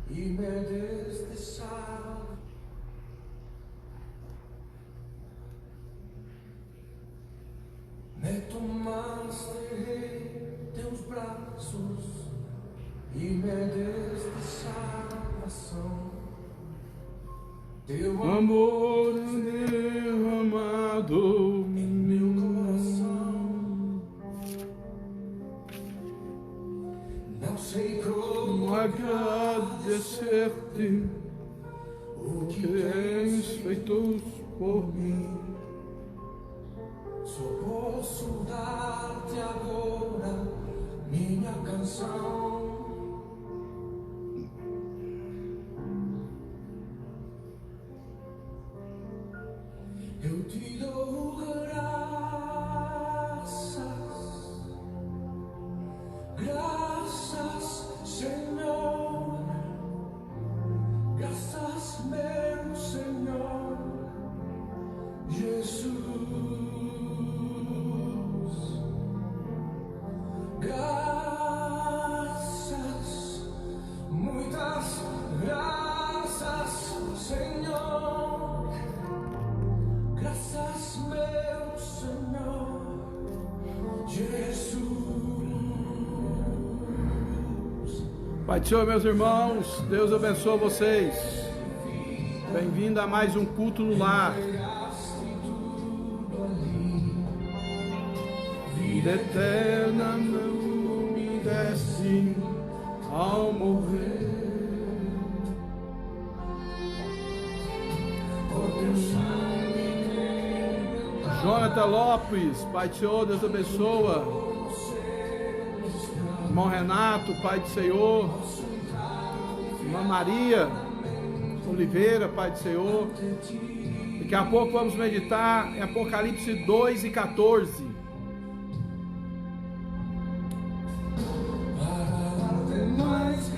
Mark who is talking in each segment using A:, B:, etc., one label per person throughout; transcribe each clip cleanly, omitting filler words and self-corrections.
A: Y me desdeçaram, me tomaste em teus braços e me deste salvação. Teu amor derramado em meu coração. Não sei como agradecer-te o que tens feito por mim. Só posso dar-te agora minha canção. Eu te dou graças, Senhor, graças, meu Senhor, Jesus, graças, muitas graças, Senhor, graças, meu Senhor, Jesus.
B: Pai do Senhor, meus irmãos, Deus abençoe vocês. Bem-vindo a mais um culto no lar. Vida eterna não me deste ao morrer. Jonathan Lopes, Pai do Senhor, Deus abençoa. Irmão Renato, Pai do Senhor. Irmã Maria Oliveira, Pai do Senhor. Daqui a pouco vamos meditar em Apocalipse 2 e 14.
A: Mais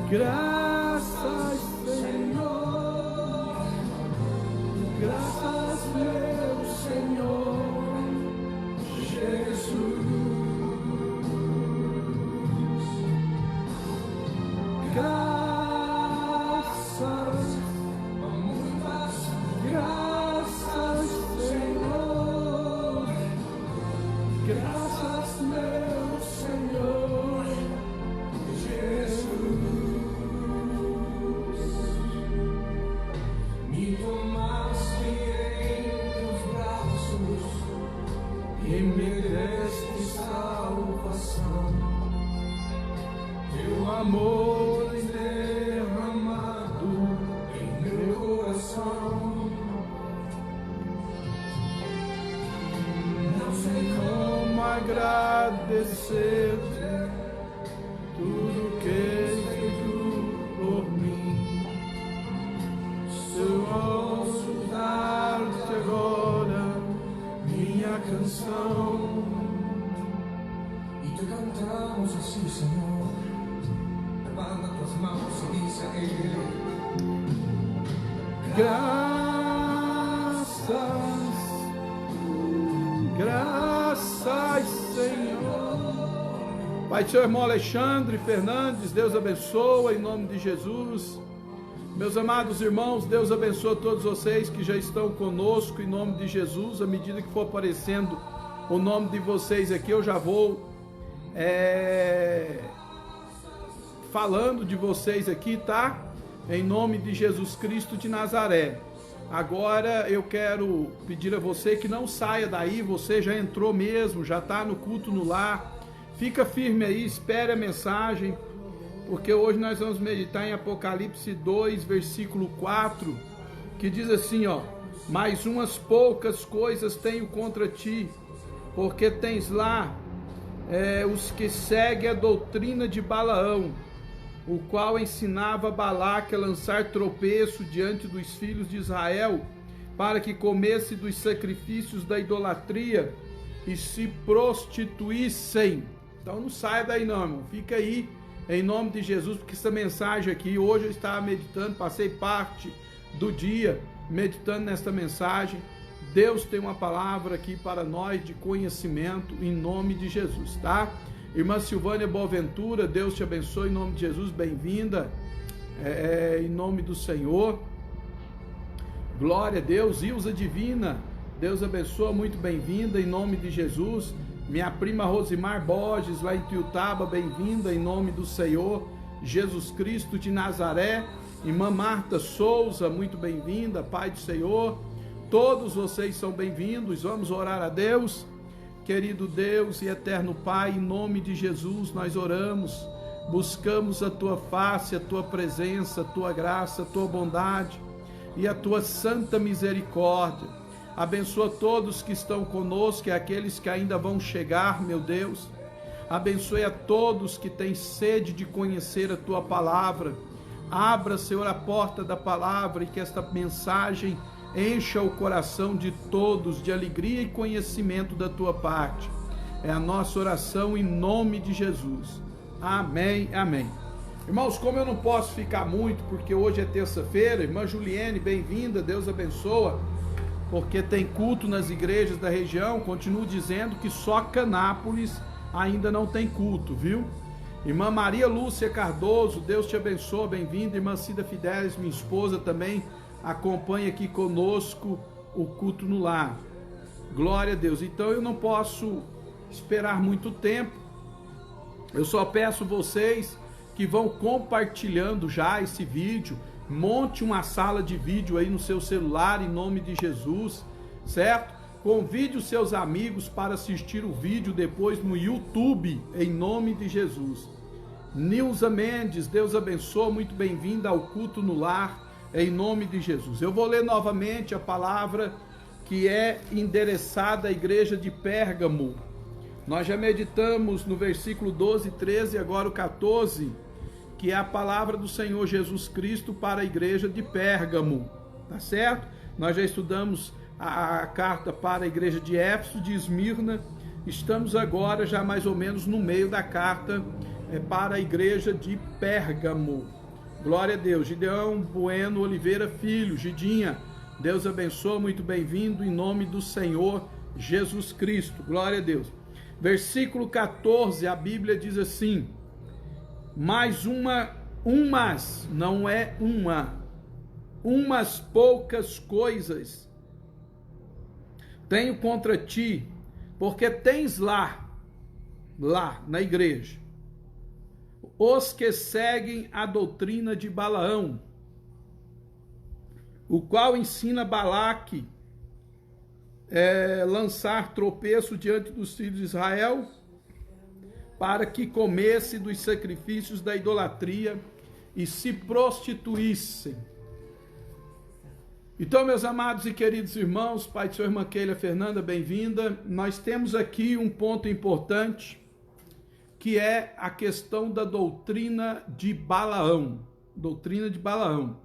A: graças, Senhor, graças, meu Senhor, Jesus, graças, muitas graças, Senhor, graças, meu Senhor, Jesus. Me tomaste em teus braços e me deste salvação. Teu amor derramado em meu coração. Não sei como agradecer-te tudo que feito por mim. Eu ouço dar-te agora minha canção. E te cantamos assim, Senhor. Levanta tuas mãos e diz a Ele: graças, Senhor.
B: Pai do Senhor, irmão Alexandre Fernandes, Deus abençoa em nome de Jesus. Meus amados irmãos, Deus abençoa todos vocês que já estão conosco em nome de Jesus. À medida que for aparecendo o nome de vocês aqui, eu já vou falando de vocês aqui, tá? Em nome de Jesus Cristo de Nazaré. Agora eu quero pedir a você que não saia daí. Você já entrou mesmo, já está no culto no lar. Fica firme aí, espere a mensagem, porque hoje nós vamos meditar em Apocalipse 2, versículo 4, que diz assim, ó: mais umas poucas coisas tenho contra ti, porque tens lá os que seguem a doutrina de Balaão, o qual ensinava Balaque a lançar tropeço diante dos filhos de Israel, para que comesse dos sacrifícios da idolatria e se prostituíssem. Então não saia daí não, irmão. Fica aí em nome de Jesus, porque essa mensagem aqui, hoje eu estava meditando, passei parte do dia meditando nesta mensagem. Deus tem uma palavra aqui para nós de conhecimento em nome de Jesus, tá? Irmã Silvânia Boaventura, Deus te abençoe em nome de Jesus, bem-vinda, em nome do Senhor. Glória a Deus. Ilza Divina, Deus abençoe, muito bem-vinda em nome de Jesus. Minha prima Rosimar Borges, lá em Tiutaba, bem-vinda em nome do Senhor Jesus Cristo de Nazaré. Irmã Marta Souza, muito bem-vinda, Pai do Senhor. Todos vocês são bem-vindos. Vamos orar a Deus. Querido Deus e eterno Pai, em nome de Jesus nós oramos, buscamos a Tua face, a Tua presença, a Tua graça, a Tua bondade e a Tua santa misericórdia. Abençoa todos que estão conosco e aqueles que ainda vão chegar, meu Deus. Abençoe a todos que têm sede de conhecer a Tua palavra. Abra, Senhor, a porta da palavra e que esta mensagem encha o coração de todos de alegria e conhecimento da Tua parte. É a nossa oração em nome de Jesus. Amém, amém. Irmãos, como eu não posso ficar muito, porque hoje é terça-feira, irmã Juliene, bem-vinda, Deus abençoa, porque tem culto nas igrejas da região. Continuo dizendo que só Canápolis ainda não tem culto, viu? Irmã Maria Lúcia Cardoso, Deus te abençoe, bem-vinda. Irmã Cida Fidelis, minha esposa, também acompanha aqui conosco o culto no lar. Glória a Deus. Então eu não posso esperar muito tempo. Eu só peço vocês que vão compartilhando já esse vídeo. Monte uma sala de vídeo aí no seu celular em nome de Jesus, certo? Convide os seus amigos para assistir o vídeo depois no YouTube em nome de Jesus. Nilza Mendes, Deus abençoe, muito bem-vinda ao culto no lar. Em nome de Jesus. Eu vou ler novamente a palavra que é endereçada à igreja de Pérgamo. Nós já meditamos no versículo 12, 13 e agora o 14, que é a palavra do Senhor Jesus Cristo para a igreja de Pérgamo. Tá certo? Nós já estudamos a carta para a igreja de Éfeso, de Esmirna. Estamos agora já mais ou menos no meio da carta para a igreja de Pérgamo. Glória a Deus. Gideão Bueno Oliveira Filho, Gidinha, Deus abençoe, muito bem-vindo em nome do Senhor Jesus Cristo. Glória a Deus. Versículo 14, a Bíblia diz assim: mais umas, não é umas poucas coisas tenho contra ti, porque tens lá na igreja os que seguem a doutrina de Balaão, o qual ensina Balaque lançar tropeço diante dos filhos de Israel, para que comesse dos sacrifícios da idolatria e se prostituíssem. Então, meus amados e queridos irmãos, pai de sua irmã Keila Fernanda, bem-vinda. Nós temos aqui um ponto importante, que é a questão da doutrina de Balaão. Doutrina de Balaão.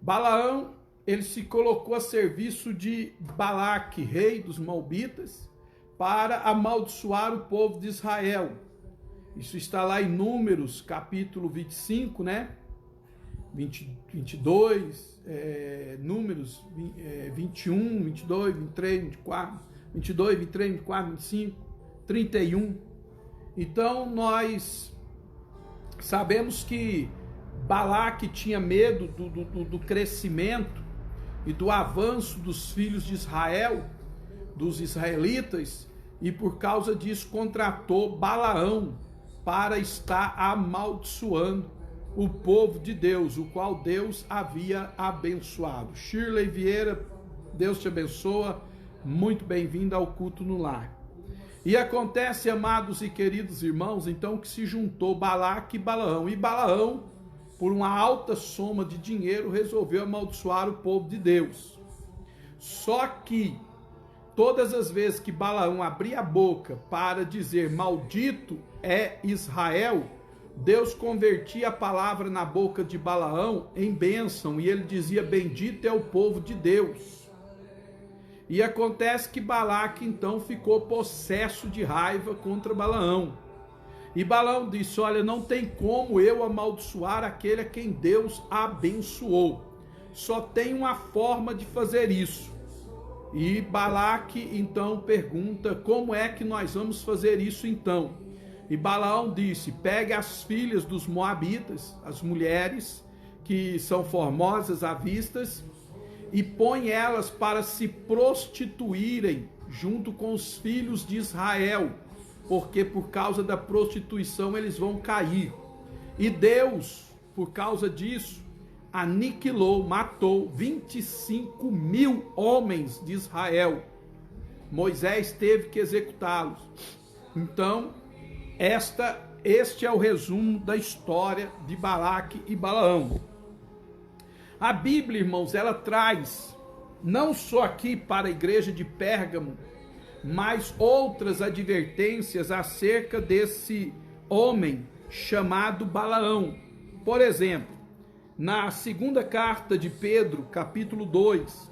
B: Balaão, ele se colocou a serviço de Balaque, rei dos Moabitas, para amaldiçoar o povo de Israel. Isso está lá em Números, capítulo 25, né? 22, Números 21, 22, 23, 24, 22, 23, 24, 25, 31. Então nós sabemos que Balaque tinha medo do crescimento e do avanço dos filhos de Israel, dos israelitas, e por causa disso contratou Balaão para estar amaldiçoando o povo de Deus, o qual Deus havia abençoado. Shirley Vieira, Deus te abençoa, muito bem-vinda ao culto no lar. E acontece, amados e queridos irmãos, então que se juntou Balaque e Balaão. E Balaão, por uma alta soma de dinheiro, resolveu amaldiçoar o povo de Deus. Só que, todas as vezes que Balaão abria a boca para dizer maldito é Israel, Deus convertia a palavra na boca de Balaão em bênção, e ele dizia bendito é o povo de Deus. E acontece que Balaque então ficou possesso de raiva contra Balaão. E Balaão disse: olha, não tem como eu amaldiçoar aquele a quem Deus abençoou. Só tem uma forma de fazer isso. E Balaque então pergunta: como é que nós vamos fazer isso então? E Balaão disse: pegue as filhas dos moabitas, as mulheres que são formosas à vista, e põe elas para se prostituírem junto com os filhos de Israel, porque por causa da prostituição eles vão cair. E Deus, por causa disso, aniquilou, matou 25.000 homens de Israel. Moisés teve que executá-los. Então, este é o resumo da história de Balaque e Balaão. A Bíblia, irmãos, ela traz, não só aqui para a igreja de Pérgamo, mas outras advertências acerca desse homem chamado Balaão. Por exemplo, na segunda carta de Pedro, capítulo 2,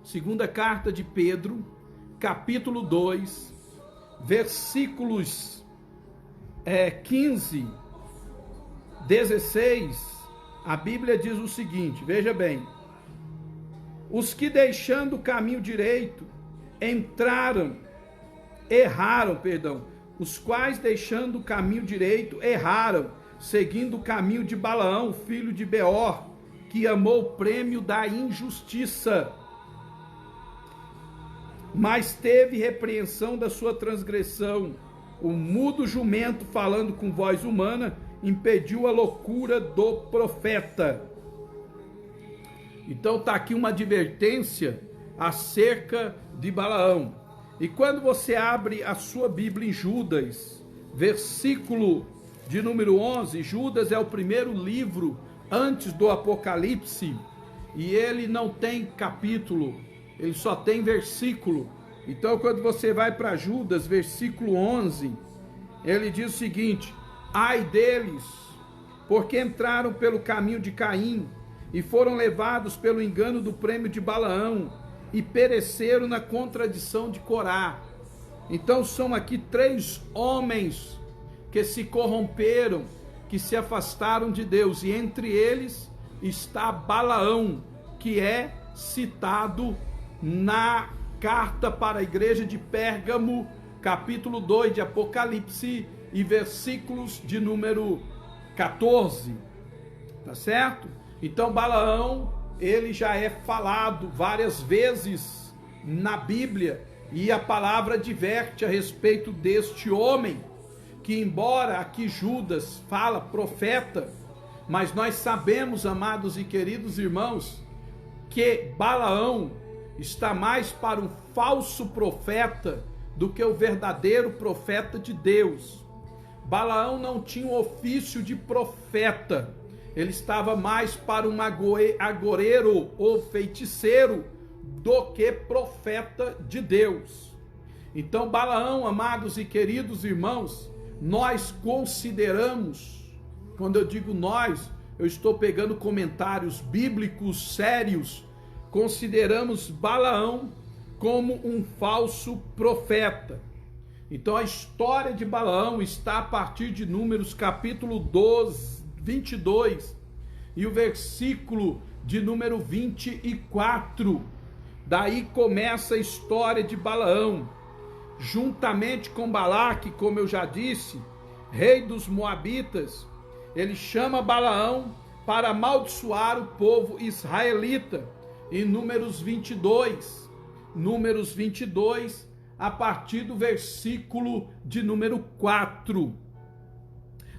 B: segunda carta de Pedro, capítulo 2, versículos 15, 16, a Bíblia diz o seguinte, veja bem: os que deixando o caminho direito os quais deixando o caminho direito erraram, seguindo o caminho de Balaão, filho de Beor, que amou o prêmio da injustiça, mas teve repreensão da sua transgressão. O mudo jumento, falando com voz humana, impediu a loucura do profeta. Então está aqui uma advertência acerca de Balaão. E quando você abre a sua Bíblia em Judas, versículo de número 11, Judas é o primeiro livro antes do Apocalipse, e ele não tem capítulo, ele só tem versículo. Então quando você vai para Judas, versículo 11, ele diz o seguinte: ai deles, porque entraram pelo caminho de Caim, e foram levados pelo engano do prêmio de Balaão, e pereceram na contradição de Corá. Então são aqui 3 homens que se corromperam, que se afastaram de Deus, e entre eles está Balaão, que é citado na carta para a igreja de Pérgamo, capítulo 2 de Apocalipse, e versículos de número 14, tá certo? Então Balaão, ele já é falado várias vezes na Bíblia, e a palavra adverte a respeito deste homem, que embora aqui Judas fala profeta, mas nós sabemos, amados e queridos irmãos, que Balaão está mais para um falso profeta do que o verdadeiro profeta de Deus. Balaão não tinha um ofício de profeta, ele estava mais para um agoreiro ou feiticeiro do que profeta de Deus. Então Balaão, amados e queridos irmãos, nós consideramos, quando eu digo nós, eu estou pegando comentários bíblicos sérios, consideramos Balaão como um falso profeta. Então a história de Balaão está a partir de Números capítulo 22 e o versículo de número 24. Daí começa a história de Balaão, juntamente com Balaque, como eu já disse, rei dos Moabitas. Ele chama Balaão para amaldiçoar o povo israelita. Em Números 22, a partir do versículo de número 4.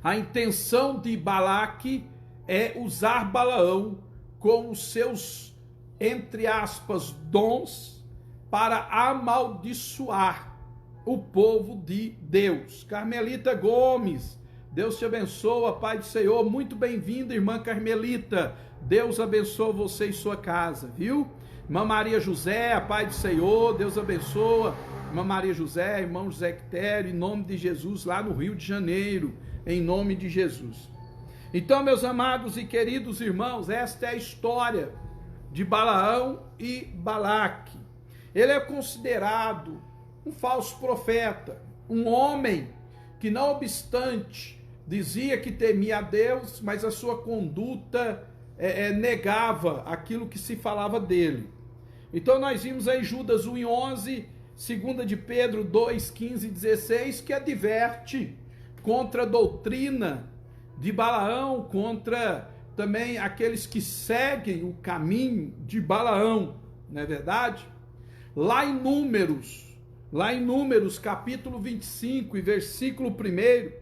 B: A intenção de Balaque é usar Balaão com os seus, entre aspas, dons, para amaldiçoar o povo de Deus. Carmelita Gomes, Deus te abençoa, Pai do Senhor, muito bem-vinda, irmã Carmelita, Deus abençoa você e sua casa, viu? Irmã Maria José, a Pai do Senhor, Deus abençoa, irmã Maria José, irmão José Quitério, em nome de Jesus, lá no Rio de Janeiro, em nome de Jesus. Então, meus amados e queridos irmãos, esta é a história de Balaão e Balaque. Ele é considerado um falso profeta, um homem que não obstante dizia que temia a Deus, mas a sua conduta negava aquilo que se falava dele. Então nós vimos aí Judas 1:11, 2 de Pedro 2:15 e 16, que adverte contra a doutrina de Balaão, contra também aqueles que seguem o caminho de Balaão, não é verdade? Lá em Números capítulo 25 e versículo 1,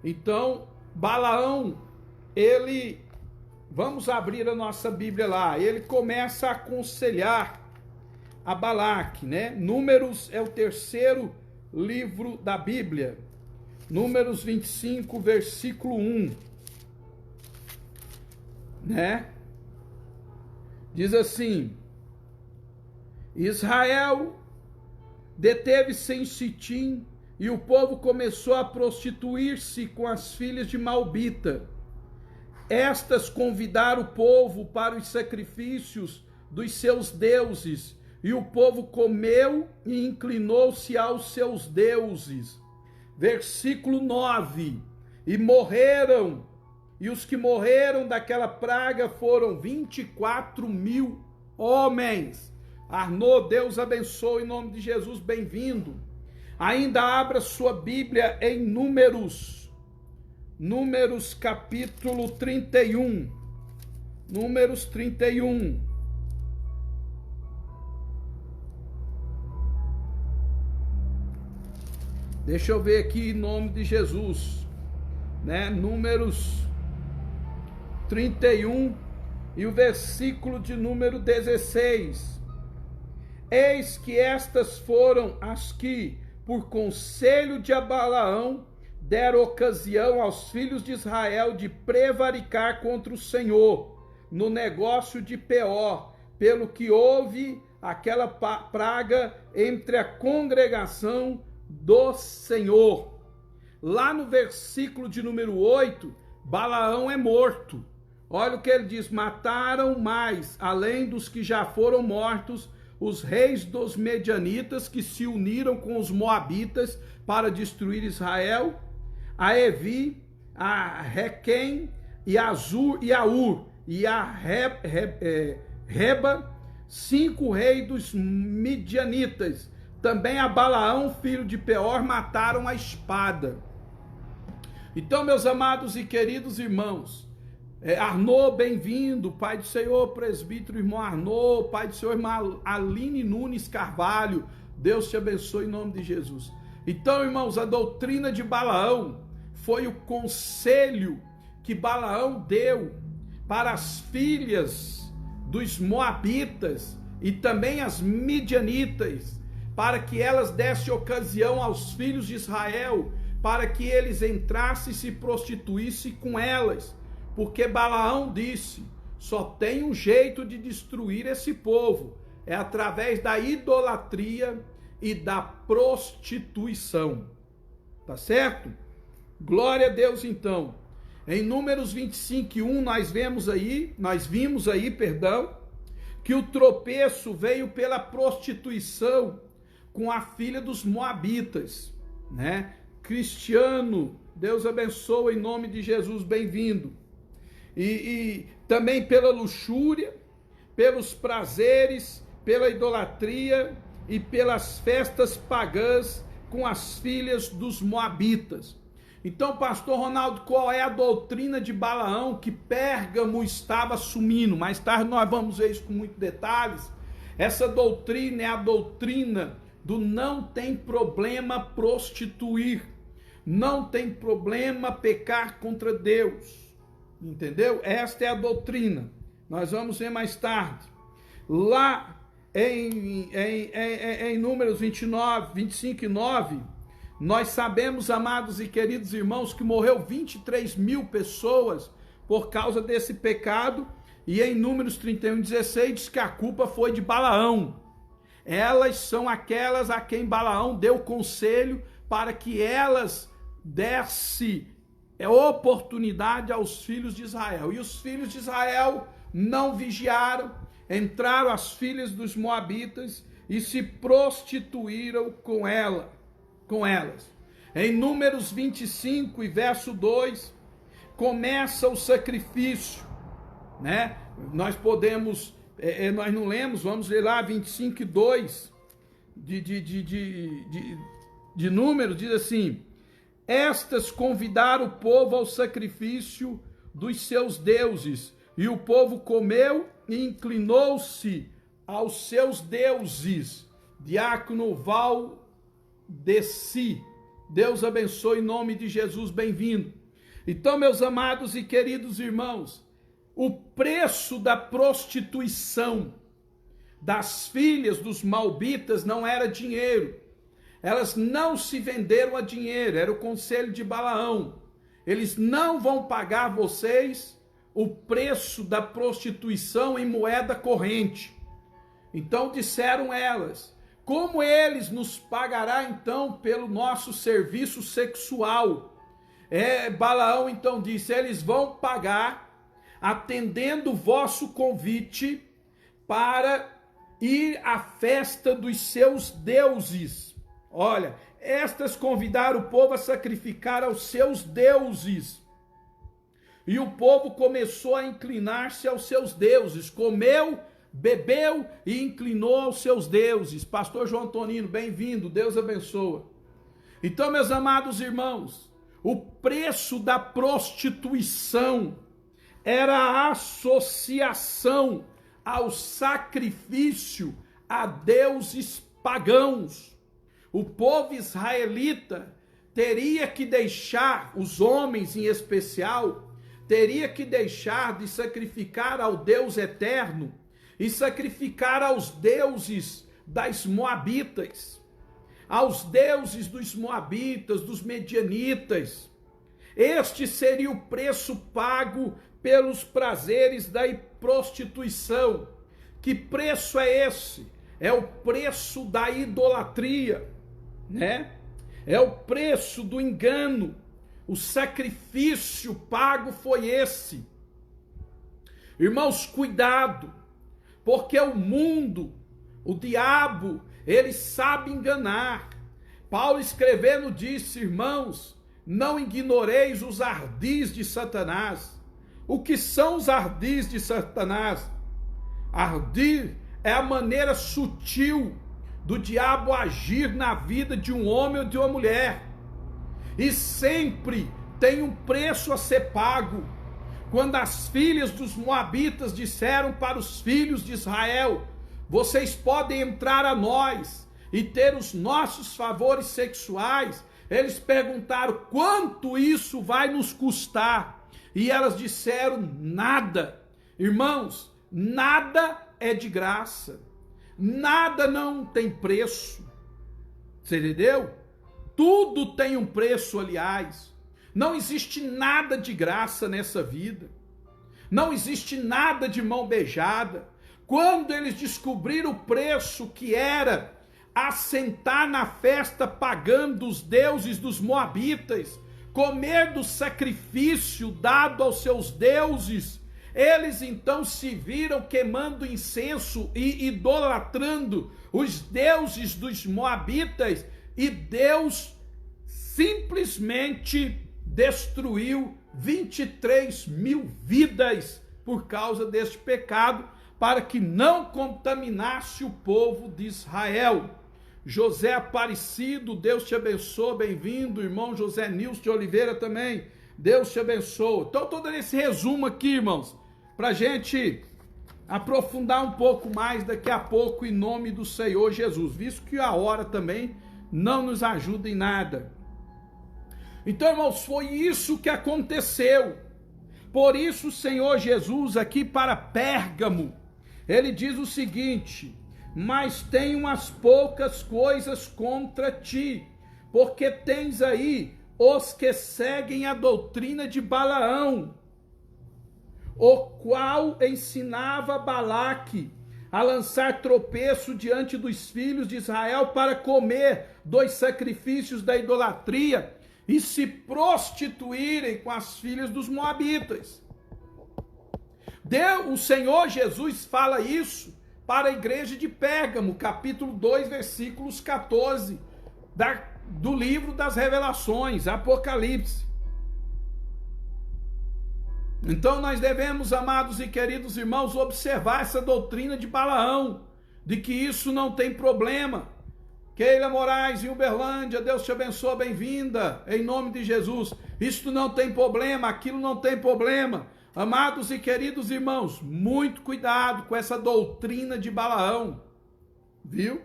B: então Balaão, vamos abrir a nossa Bíblia lá, ele começa a aconselhar a Balaque, né? Números é o terceiro livro da Bíblia, Números 25, versículo 1, né? Diz assim: Israel deteve-se em Sitim, e o povo começou a prostituir-se com as filhas de Malbita. Estas convidaram o povo para os sacrifícios dos seus deuses, e o povo comeu e inclinou-se aos seus deuses. Versículo 9: E morreram, e os que morreram daquela praga foram 24.000 homens. Arnaud, Deus abençoe, em nome de Jesus, bem-vindo. Ainda abra sua Bíblia em Números capítulo 31. Números 31. Deixa eu ver aqui em nome de Jesus, né? Números 31 e o versículo de número 16. Eis que estas foram as que, por conselho de Balaão, deram ocasião aos filhos de Israel de prevaricar contra o Senhor no negócio de Peor, pelo que houve aquela praga entre a congregação do Senhor. Lá no versículo de número 8, Balaão é morto. Olha o que ele diz: mataram mais, além dos que já foram mortos, os reis dos medianitas que se uniram com os moabitas para destruir Israel, a Evi, a Requem, e a Zur e a Ur, e a Reba, 5 reis dos midianitas. Também a Balaão, filho de Peor, mataram a espada. Então, meus amados e queridos irmãos, Arnaud, bem-vindo, Pai do Senhor, presbítero irmão Arnaud, Pai do Senhor, irmã Aline Nunes Carvalho, Deus te abençoe em nome de Jesus. Então, irmãos, a doutrina de Balaão foi o conselho que Balaão deu para as filhas dos moabitas e também as midianitas, para que elas dessem ocasião aos filhos de Israel, para que eles entrassem e se prostituíssem com elas. Porque Balaão disse: só tem um jeito de destruir esse povo, é através da idolatria e da prostituição. Tá certo? Glória a Deus. Então, em Números 25:1 nós vimos aí, que o tropeço veio pela prostituição com a filha dos moabitas, né? Cristiano, Deus abençoe em nome de Jesus, bem-vindo. E também pela luxúria, pelos prazeres, pela idolatria e pelas festas pagãs com as filhas dos moabitas. Então, pastor Ronaldo, qual é a doutrina de Balaão que Pérgamo estava assumindo? Mais tarde nós vamos ver isso com muitos detalhes. Essa doutrina é a doutrina do não tem problema prostituir, não tem problema pecar contra Deus. Entendeu? Esta é a doutrina. Nós vamos ver mais tarde. Lá em Números 25:9, nós sabemos, amados e queridos irmãos, que morreu 23.000 pessoas por causa desse pecado. E em Números 31:16 diz que a culpa foi de Balaão. Elas são aquelas a quem Balaão deu conselho para que elas dessem oportunidade aos filhos de Israel. E os filhos de Israel não vigiaram, entraram as filhas dos moabitas e se prostituíram com elas. Em Números 25 e verso 2, começa o sacrifício, né? Nós podemos, nós não lemos, vamos ler lá 25 e 2 de Números, diz assim: estas convidaram o povo ao sacrifício dos seus deuses, e o povo comeu e inclinou-se aos seus deuses. Diácono Valdeci, Deus abençoe em nome de Jesus, bem-vindo. Então, meus amados e queridos irmãos, o preço da prostituição das filhas dos Moabitas não era dinheiro. Elas não se venderam a dinheiro, era o conselho de Balaão. Eles não vão pagar vocês o preço da prostituição em moeda corrente. Então disseram elas: como eles nos pagará então pelo nosso serviço sexual? Balaão então disse: eles vão pagar atendendo o vosso convite para ir à festa dos seus deuses. Olha, estas convidaram o povo a sacrificar aos seus deuses. E o povo começou a inclinar-se aos seus deuses. Comeu, bebeu e inclinou aos seus deuses. Pastor João Tonino, bem-vindo, Deus abençoa. Então, meus amados irmãos, o preço da prostituição era a associação ao sacrifício a deuses pagãos. O povo israelita teria que deixar, os homens em especial, teria que deixar de sacrificar ao Deus eterno e sacrificar aos deuses das Moabitas, aos deuses dos Moabitas, dos Medianitas. Este seria o preço pago pelos prazeres da prostituição. Que preço é esse? É o preço da idolatria, né? É o preço do engano. O sacrifício pago foi esse. Irmãos, cuidado, porque o mundo, o diabo, ele sabe enganar. Paulo escrevendo disse: irmãos, não ignoreis os ardis de Satanás. O que são os ardis de Satanás? Ardir é a maneira sutil do diabo agir na vida de um homem ou de uma mulher. E sempre tem um preço a ser pago. Quando as filhas dos Moabitas disseram para os filhos de Israel: vocês podem entrar a nós e ter os nossos favores sexuais, eles perguntaram: quanto isso vai nos custar? E elas disseram: nada. Irmãos, nada é de graça. Nada não tem preço. Você entendeu? Tudo tem um preço, aliás. Não existe nada de graça nessa vida. Não existe nada de mão beijada. Quando eles descobriram o preço que era assentar na festa pagã dos deuses dos Moabitas, comer do sacrifício dado aos seus deuses, eles então se viram queimando incenso e idolatrando os deuses dos Moabitas, e Deus simplesmente destruiu 23 mil vidas por causa deste pecado, para que não contaminasse o povo de Israel. José Aparecido, Deus te abençoe, bem-vindo. Irmão José Nilson de Oliveira também, Deus te abençoe. Então, todo esse resumo aqui, irmãos, para a gente aprofundar um pouco mais daqui a pouco, em nome do Senhor Jesus, visto que a hora também não nos ajuda em nada. Então, irmãos, foi isso que aconteceu. Por isso o Senhor Jesus aqui para Pérgamo, ele diz o seguinte: mas tenho umas poucas coisas contra ti, porque tens aí os que seguem a doutrina de Balaão, o qual ensinava Balaque a lançar tropeço diante dos filhos de Israel para comer dos sacrifícios da idolatria e se prostituírem com as filhas dos Moabitas. O Senhor Jesus fala isso para a igreja de Pérgamo, capítulo 2, versículos 14, do livro das Revelações, Apocalipse. Então nós devemos, amados e queridos irmãos, observar essa doutrina de Balaão, de que isso não tem problema. Keila Moraes, em Uberlândia, Deus te abençoe, bem-vinda, em nome de Jesus. Isto não tem problema, aquilo não tem problema. Amados e queridos irmãos, muito cuidado com essa doutrina de Balaão, viu?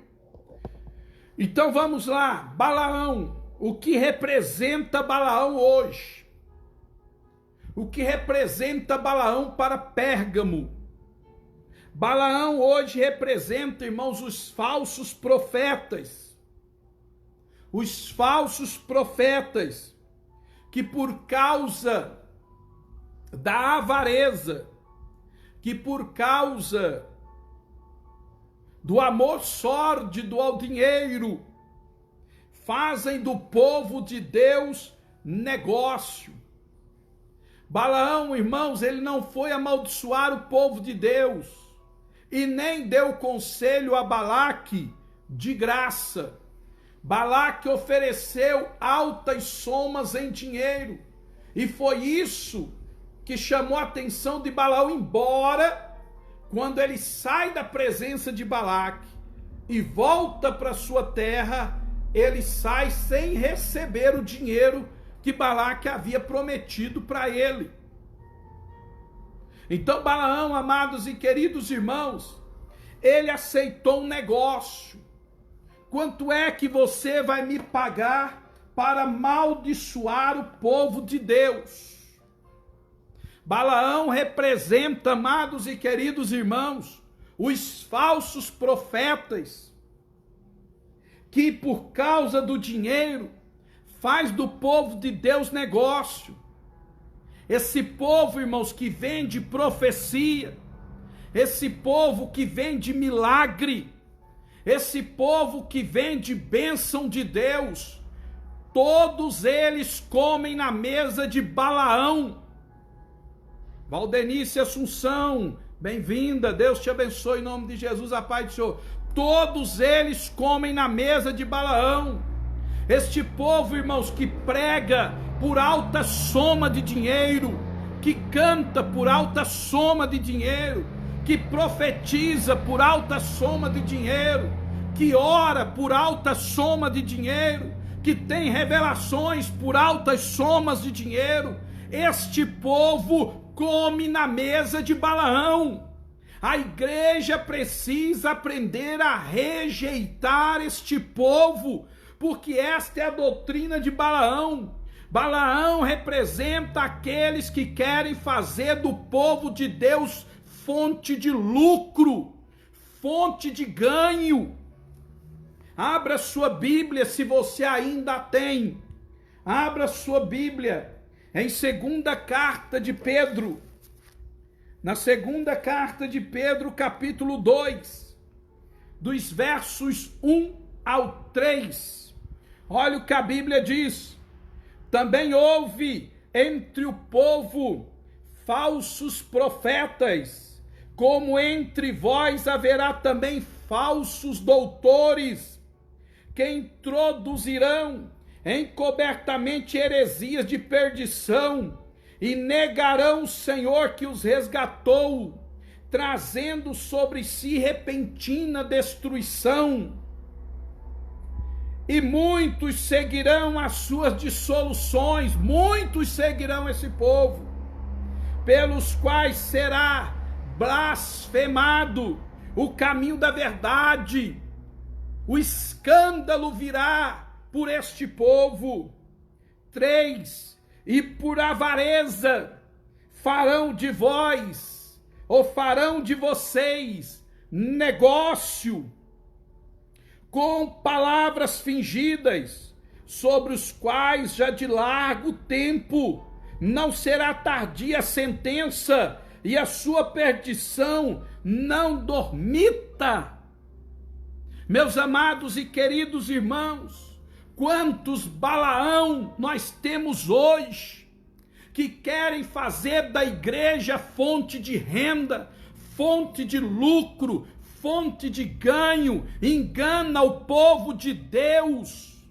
B: Então vamos lá, Balaão, o que representa Balaão hoje? O que representa Balaão para Pérgamo? Balaão hoje representa, irmãos, os falsos profetas. Os falsos profetas que por causa da avareza, que por causa do amor sórdido ao dinheiro, fazem do povo de Deus negócio. Balaão, irmãos, ele não foi amaldiçoar o povo de Deus e nem deu conselho a Balaque de graça. Balaque ofereceu altas somas em dinheiro e foi isso que chamou a atenção de Balaão, embora quando ele sai da presença de Balaque e volta para sua terra, ele sai sem receber o dinheiro que Balaque havia prometido para ele. Então Balaão, amados e queridos irmãos, ele aceitou um negócio. Quanto é que você vai me pagar para amaldiçoar o povo de Deus? Balaão representa, amados e queridos irmãos, os falsos profetas que por causa do dinheiro faz do povo de Deus negócio. Esse povo, irmãos, que vende profecia, esse povo que vende milagre, esse povo que vende bênção de Deus, todos eles comem na mesa de Balaão. Valdenice Assunção, bem-vinda, Deus te abençoe em nome de Jesus, a paz do Senhor. Todos eles comem na mesa de Balaão. Este povo, irmãos, que prega por alta soma de dinheiro, que canta por alta soma de dinheiro, que profetiza por alta soma de dinheiro, que ora por alta soma de dinheiro, que tem revelações por altas somas de dinheiro. Este povo come na mesa de Balaão. A igreja precisa aprender a rejeitar este povo, porque esta é a doutrina de Balaão. Balaão representa aqueles que querem fazer do povo de Deus fonte de lucro, fonte de ganho. Abra sua Bíblia, se você ainda a tem. Abra sua Bíblia em segunda carta de Pedro. Na segunda carta de Pedro, capítulo 2, dos versos 1 ao 3. Olha o que a Bíblia diz. Também houve entre o povo falsos profetas, como entre vós haverá também falsos doutores, que introduzirão encobertamente heresias de perdição, e negarão o Senhor que os resgatou, trazendo sobre si repentina destruição. E muitos seguirão as suas dissoluções, muitos seguirão esse povo, pelos quais será blasfemado o caminho da verdade. O escândalo virá por este povo. 3. E por avareza farão de vós, ou farão de vocês, negócio com palavras fingidas, sobre os quais já de largo tempo não será tardia a sentença, e a sua perdição não dormita. Meus amados e queridos irmãos, quantos Balaão nós temos hoje, que querem fazer da igreja fonte de renda, fonte de lucro, fonte de ganho, engana o povo de Deus.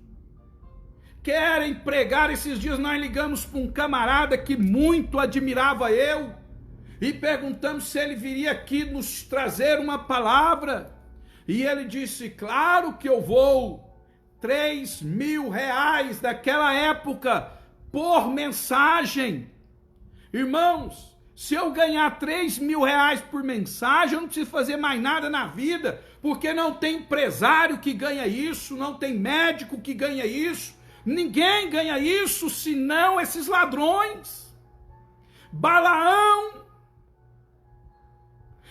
B: querem pregar. Esses dias nós ligamos para um camarada que muito admirava eu e perguntamos se ele viria aqui nos trazer uma palavra. E ele disse, claro que eu vou. R$3.000 daquela época por mensagem. Irmãos, se eu ganhar R$3.000 por mensagem, eu não preciso fazer mais nada na vida, porque não tem empresário que ganha isso, não tem médico que ganha isso, ninguém ganha isso, senão esses ladrões. Balaão.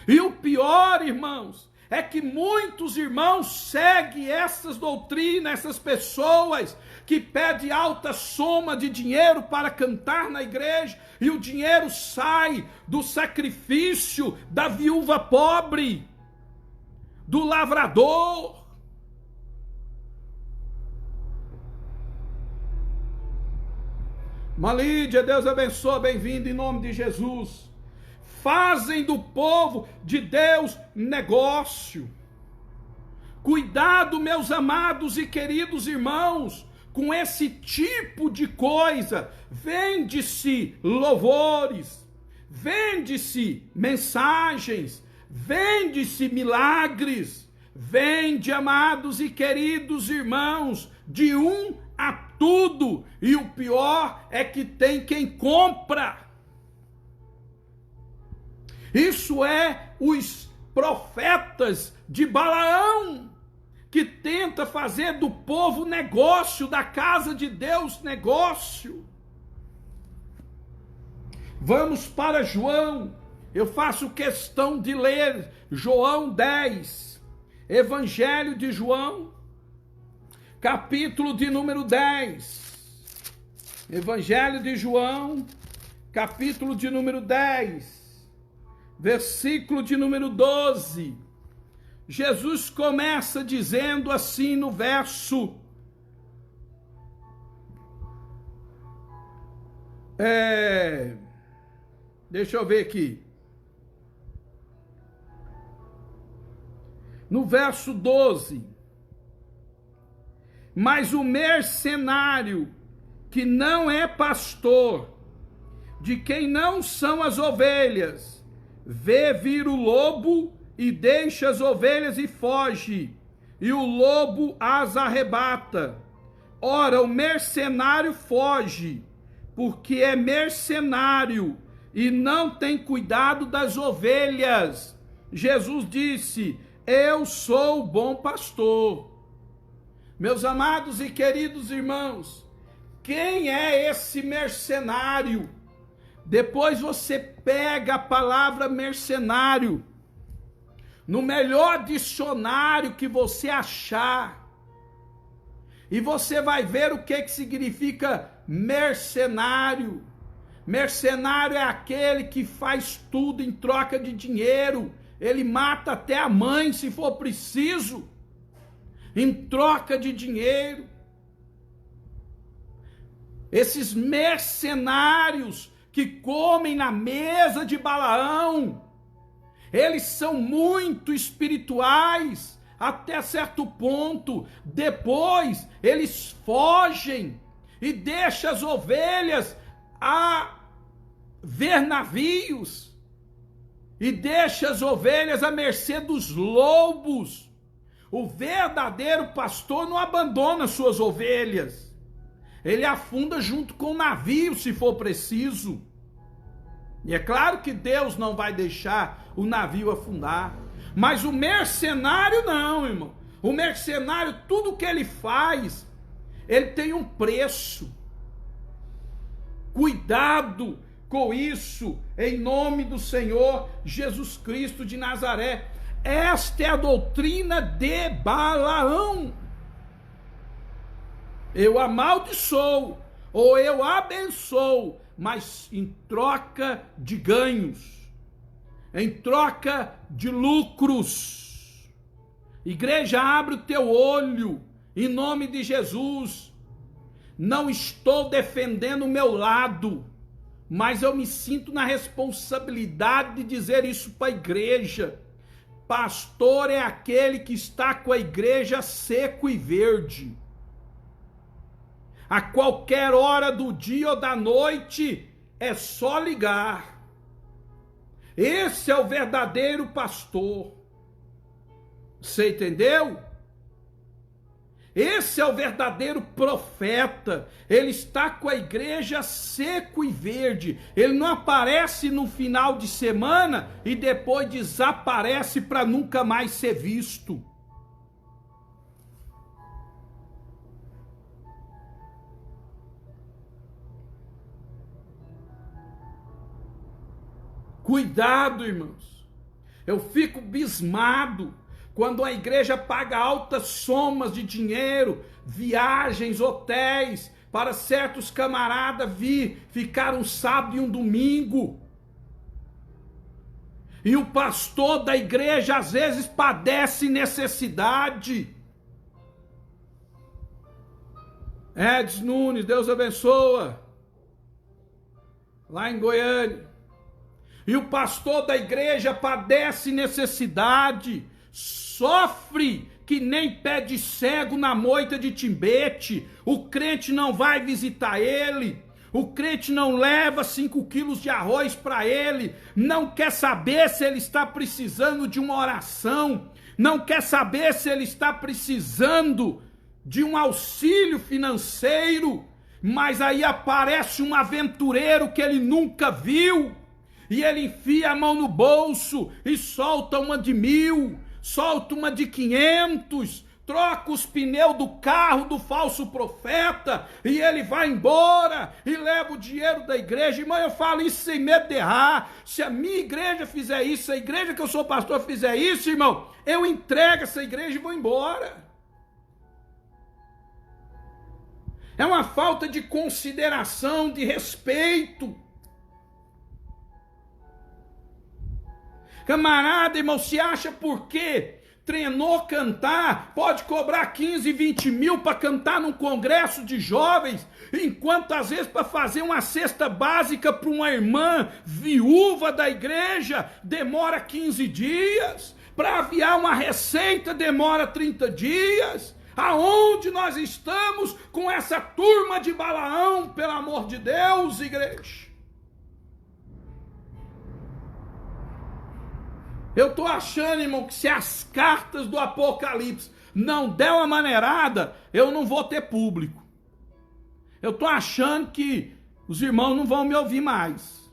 B: E o pior, irmãos, é que muitos irmãos seguem essas doutrinas, essas pessoas que pedem alta soma de dinheiro para cantar na igreja, e o dinheiro sai do sacrifício da viúva pobre, do lavrador. Malídia, Deus abençoe, bem-vindo em nome de Jesus. Fazem do povo de Deus negócio. Cuidado, meus amados e queridos irmãos, com esse tipo de coisa. Vende-se louvores, vende-se mensagens, vende-se milagres, vende, amados e queridos irmãos, de um a tudo. E o pior é que tem quem compra. Isso é os profetas de Balaão, que tenta fazer do povo negócio, da casa de Deus negócio. Vamos para João. Eu faço questão de ler João 10, Evangelho de João, capítulo de número 10. Evangelho de João, capítulo de número 10. Versículo de número 12, Jesus começa dizendo assim no verso, deixa eu ver aqui, no verso 12, mas o mercenário que não é pastor, de quem não são as ovelhas, vê vir o lobo e deixa as ovelhas e foge, e o lobo as arrebata. Ora, o mercenário foge, porque é mercenário e não tem cuidado das ovelhas. Jesus disse, eu sou o bom pastor. Meus amados e queridos irmãos, quem é esse mercenário? Depois você pega a palavra mercenário no melhor dicionário que você achar, e você vai ver o que significa mercenário. Mercenário é aquele que faz tudo em troca de dinheiro. Ele mata até a mãe, se for preciso, em troca de dinheiro. Esses mercenários que comem na mesa de Balaão, eles são muito espirituais até certo ponto. Depois eles fogem e deixam as ovelhas a ver navios, e deixam as ovelhas à mercê dos lobos. O verdadeiro pastor não abandona suas ovelhas. Ele afunda junto com o navio, se for preciso. E é claro que Deus não vai deixar o navio afundar. Mas o mercenário não, irmão. O mercenário, tudo que ele faz, ele tem um preço. Cuidado com isso, em nome do Senhor Jesus Cristo de Nazaré. Esta é a doutrina de Balaão. Eu amaldiçoo, ou eu abençoo, mas em troca de ganhos, em troca de lucros. Igreja, abre o teu olho, em nome de Jesus. Não estou defendendo o meu lado, mas eu me sinto na responsabilidade de dizer isso para a igreja. Pastor é aquele que está com a igreja seco e verde. a qualquer hora do dia ou da noite, é só ligar. Esse é o verdadeiro pastor. Você entendeu? Esse é o verdadeiro profeta. Ele está com a igreja seco e verde. Ele não aparece no final de semana e depois desaparece para nunca mais ser visto. Cuidado, irmãos. Eu fico abismado quando a igreja paga altas somas de dinheiro, viagens, hotéis, para certos camaradas vir ficar um sábado e um domingo. E o pastor da igreja às vezes padece necessidade. Edson Nunes, Deus abençoa. Lá em Goiânia. E o pastor da igreja padece necessidade, sofre que nem pé de cego na moita de Timbete. O crente não vai visitar ele, o crente não leva 5 quilos de arroz para ele, não quer saber se ele está precisando de uma oração, não quer saber se ele está precisando de um auxílio financeiro, mas aí aparece um aventureiro que ele nunca viu, e ele enfia a mão no bolso e solta uma de 1.000, solta uma de 500, troca os pneus do carro do falso profeta e ele vai embora e leva o dinheiro da igreja. Irmão, eu falo isso sem medo de errar. Se a minha igreja fizer isso, se a igreja que eu sou pastor fizer isso, irmão, eu entrego essa igreja e vou embora. É uma falta de consideração, de respeito. Camarada, irmão, se acha porque treinou cantar, pode cobrar 15, 20 mil para cantar num congresso de jovens, enquanto às vezes para fazer uma cesta básica para uma irmã viúva da igreja demora 15 dias, para aviar uma receita demora 30 dias. Aonde nós estamos com essa turma de Balaão, pelo amor de Deus, igreja? Eu estou achando, irmão, que se as cartas do Apocalipse não der uma maneirada, eu não vou ter público. Eu estou achando que os irmãos não vão me ouvir mais.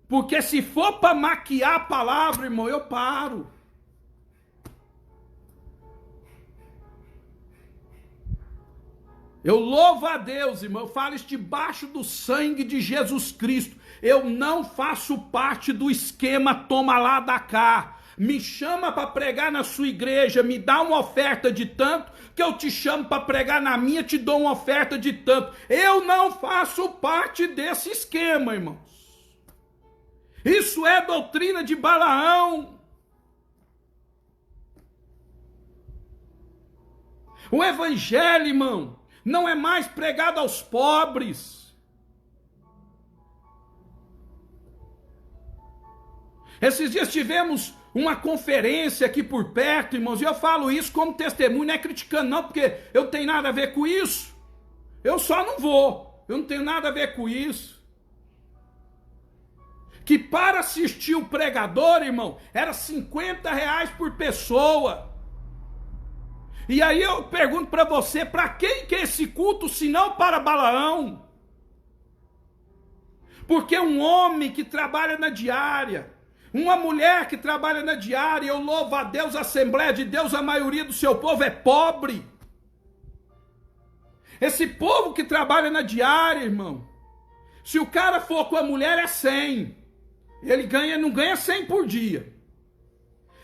B: Porque se for para maquiar a palavra, irmão, eu paro. Eu louvo a Deus, irmão, eu falo isso debaixo do sangue de Jesus Cristo. Eu não faço parte do esquema toma lá da cá. Me chama para pregar na sua igreja, me dá uma oferta de tanto, que eu te chamo para pregar na minha, te dou uma oferta de tanto. Eu não faço parte desse esquema, irmãos. Isso é doutrina de Balaão. O evangelho, irmão, não é mais pregado aos pobres. Esses dias tivemos uma conferência aqui por perto, irmãos, e eu falo isso como testemunho, não é criticando não, porque eu não tenho nada a ver com isso. Eu só não vou, eu não tenho nada a ver com isso. Que para assistir o pregador, irmão, era R$50 por pessoa. E aí eu pergunto para você, para quem que é esse culto, se não para Balaão? Porque um homem que trabalha na diária, uma mulher que trabalha na diária, eu louvo a Deus, a Assembleia de Deus, a maioria do seu povo é pobre. Esse povo que trabalha na diária, irmão, se o cara for com a mulher é 100, ele não ganha 100 por dia.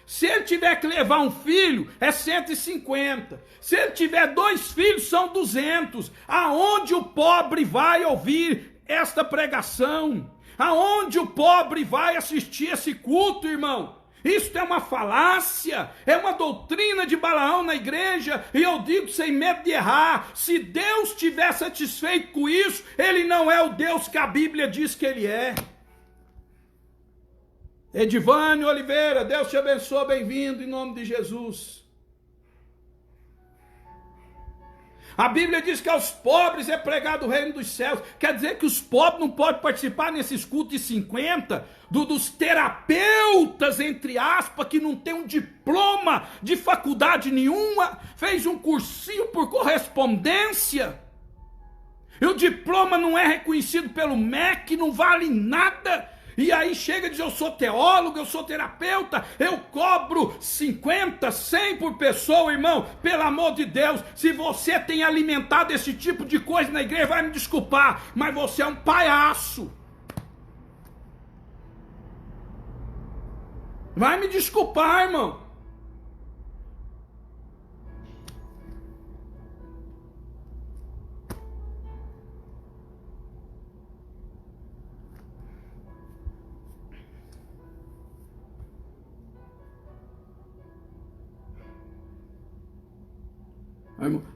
B: Se ele tiver que levar um filho, é 150. Se ele tiver 2 filhos, são 200. Aonde o pobre vai ouvir esta pregação? Aonde o pobre vai assistir esse culto, irmão? Isso é uma falácia, é uma doutrina de Balaão na igreja, e eu digo sem medo de errar, se Deus estiver satisfeito com isso, ele não é o Deus que a Bíblia diz que ele é. Edivânio Oliveira, Deus te abençoe, bem-vindo em nome de Jesus. A Bíblia diz que aos pobres é pregado o reino dos céus. Quer dizer que os pobres não podem participar nesses cultos de 50, dos terapeutas, entre aspas, que não tem um diploma de faculdade nenhuma, fez um cursinho por correspondência. E o diploma não é reconhecido pelo MEC, não vale nada. E aí chega e diz, eu sou teólogo, eu sou terapeuta, eu cobro 50, 100 por pessoa, irmão. Pelo amor de Deus, se você tem alimentado esse tipo de coisa na igreja, vai me desculpar, mas você é um palhaço. Vai me desculpar, irmão.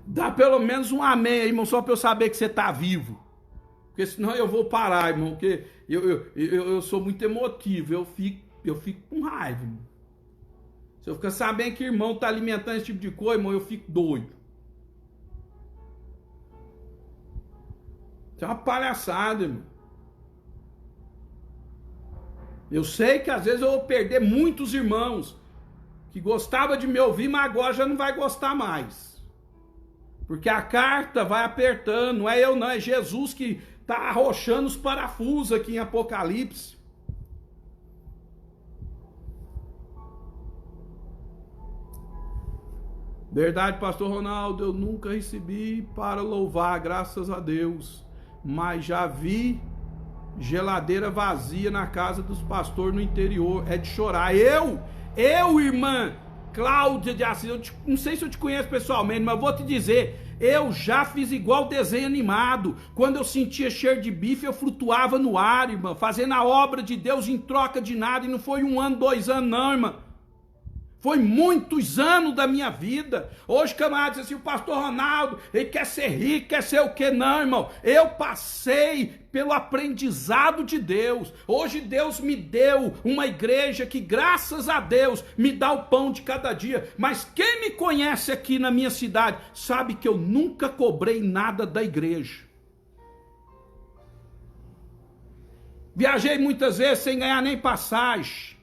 B: Dá pelo menos um amém aí, irmão, só para eu saber que você está vivo. Porque senão eu vou parar, irmão, porque eu sou muito emotivo, eu fico com raiva, irmão. Se eu ficar sabendo que o irmão está alimentando esse tipo de coisa, irmão, eu fico doido. Isso é uma palhaçada, irmão. Eu sei que às vezes eu vou perder muitos irmãos que gostavam de me ouvir, mas agora já não vai gostar mais. Porque a carta vai apertando, não é eu não, é Jesus que está arrochando os parafusos aqui em Apocalipse. Verdade, pastor Ronaldo, eu nunca recebi para louvar, graças a Deus, mas já vi geladeira vazia na casa dos pastores no interior, é de chorar. Eu, irmã Cláudia de Assis, não sei se eu te conheço pessoalmente, mas eu vou te dizer, eu já fiz igual desenho animado. Quando eu sentia cheiro de bife, eu flutuava no ar, irmã, fazendo a obra de Deus em troca de nada, e não foi 1 ano, 2 anos não, irmã. Foi muitos anos da minha vida. Hoje, camarada, diz assim, o pastor Ronaldo, ele quer ser rico, quer ser o quê? Não, irmão. Eu passei pelo aprendizado de Deus. Hoje Deus me deu uma igreja que, graças a Deus, me dá o pão de cada dia. Mas quem me conhece aqui na minha cidade, sabe que eu nunca cobrei nada da igreja. Viajei muitas vezes sem ganhar nem passagem.